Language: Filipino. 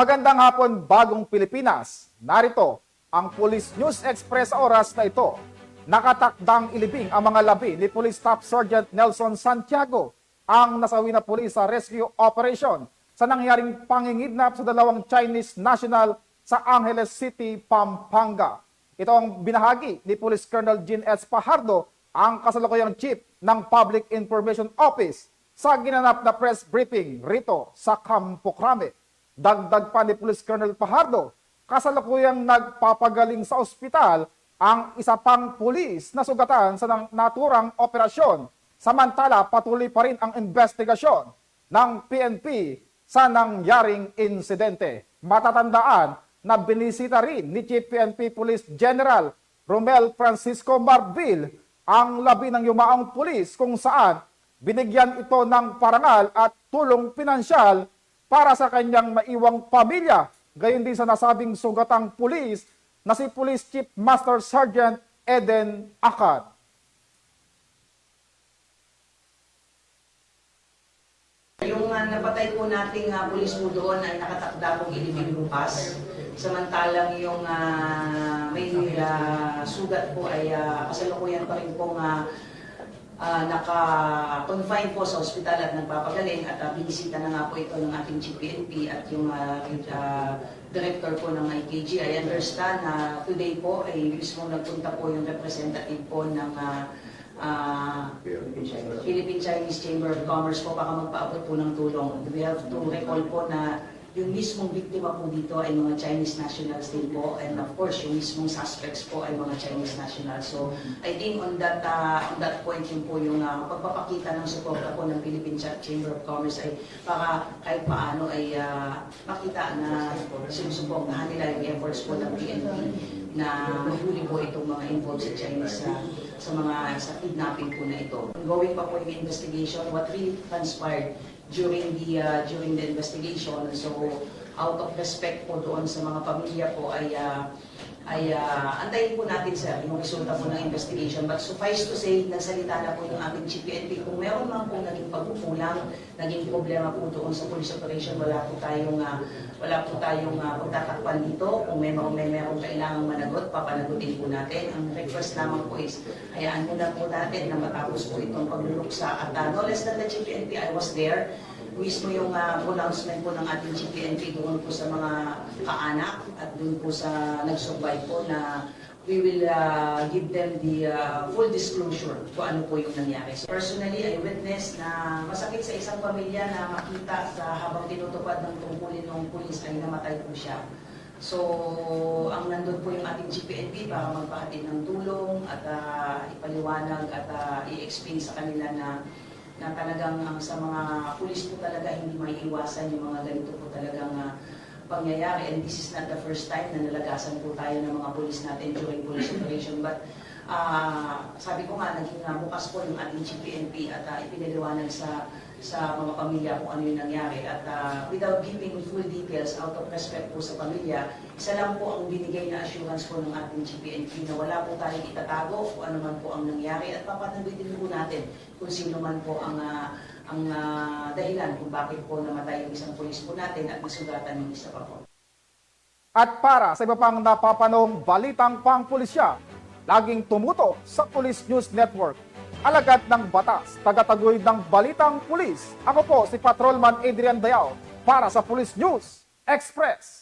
Magandang hapon, bagong Pilipinas. Narito ang Police News Express sa oras na ito. Nakatakdang ilibing ang mga labi ni Police Staff Sergeant Nelson Santiago, ang nasawi na pulis sa rescue operation sa nangyaring pangingidnap sa dalawang Chinese national sa Angeles City, Pampanga. Ito ang binahagi ni Police Colonel Jean S. Pajardo, ang kasalukuyang chief ng Public Information Office sa ginanap na press briefing rito sa Campo Crame. Dagdag pa ni Police Colonel Pajardo, kasalukuyang nagpapagaling sa ospital ang isa pang pulis na sugatan sa naturang operasyon. Samantala, patuloy pa rin ang investigasyon ng PNP sa nangyaring insidente. Matatandaan na binisita rin ni Chief PNP Police General Romel Francisco Marbil ang labi ng yumaong pulis kung saan binigyan ito ng parangal at tulong pinansyal para sa kanyang maiwang pamilya. Gayon din sa nasabing sugatang pulis na si Police Chief Master Sergeant Eden Akad. Yung napatay po nating pulis po doon ay nakatakda pong ilibing bukas. Samantalang yung may sugat po ay kasalukuyan pa rin pong naka-confine po sa ospital at nagpapagaling at binisita na nga po ito ng ating GPNP at yung director po ng IKG. I understand na today po ay mismo nagpunta po yung representative po ng Philippine Chinese Chamber of Commerce po para magpaabot po ng tulong. We have to recall po na yung mismong biktima po dito ay mga Chinese nationals din po, and of course yung mismong suspects po ay mga Chinese nationals. So I think on that point yun po yung pagpapakita ng suporta po ng Philippine Chamber of Commerce ay para kahit paano ay makita na sinusuportahan nila yung efforts po ng PNP na mahuli po itong mga involved sa Chinese sa kidnapping po na ito. Ongoing pa po yung investigation, what really transpired during the investigation. So out of respect po doon sa mga pamilya po ay antayin po natin sir yung resulta po ng investigation. But suffice to say, nagsalita na po yung ating GPNP. Kung meron man po naging pagkukulang, naging problema po doon sa police operation, wala po tayong pagtatakpan dito. Kung merong kailangang managot, papanagutin po natin. Ang request naman po is, hayaan muna po natin na matapos po itong pagluluksa. At no less than the GPNP, I was there. Mismo yung pronouncement po ng ating GPNP doon po sa mga kaanak at doon po sa nag-survive po na we will give them the full disclosure kung ano po yung nangyari. So, personally, I witnessed na masakit sa isang pamilya na makita sa habang tinutupad ng tungkulin ng pulis ay namatay po siya. So, ang nandun po yung ating GPNP para magpahatid ng tulong at ipaliwanag at i-explain sa kanila na talagang sa mga pulis po talaga hindi may iwasan yung mga ganito po talagang pangyayari. And this is not the first time na nalagasan po tayo ng mga pulis natin during police operation. But sabi ko nga, naging bukas po yung ating GPNP at ipinaliwanag sa mga pamilya kung ano yung nangyari. At without giving full details, out of respect po sa pamilya, isa lang po ang binigay na assurance po ng ating GPNP na wala po tayong itatago kung ano man po ang nangyari at papanagutin po natin kung sino man po ang dahilan kung bakit po namatay yung isang pulis po natin at nasugatan yung isa pa po. At para sa iba pang napapanong balitang pangpulisya, laging tumutok sa Police News Network. Alagad ng batas, tagataguyod ng balitang pulis. Ako po si Patrolman Adrian Dayao para sa Police News Express.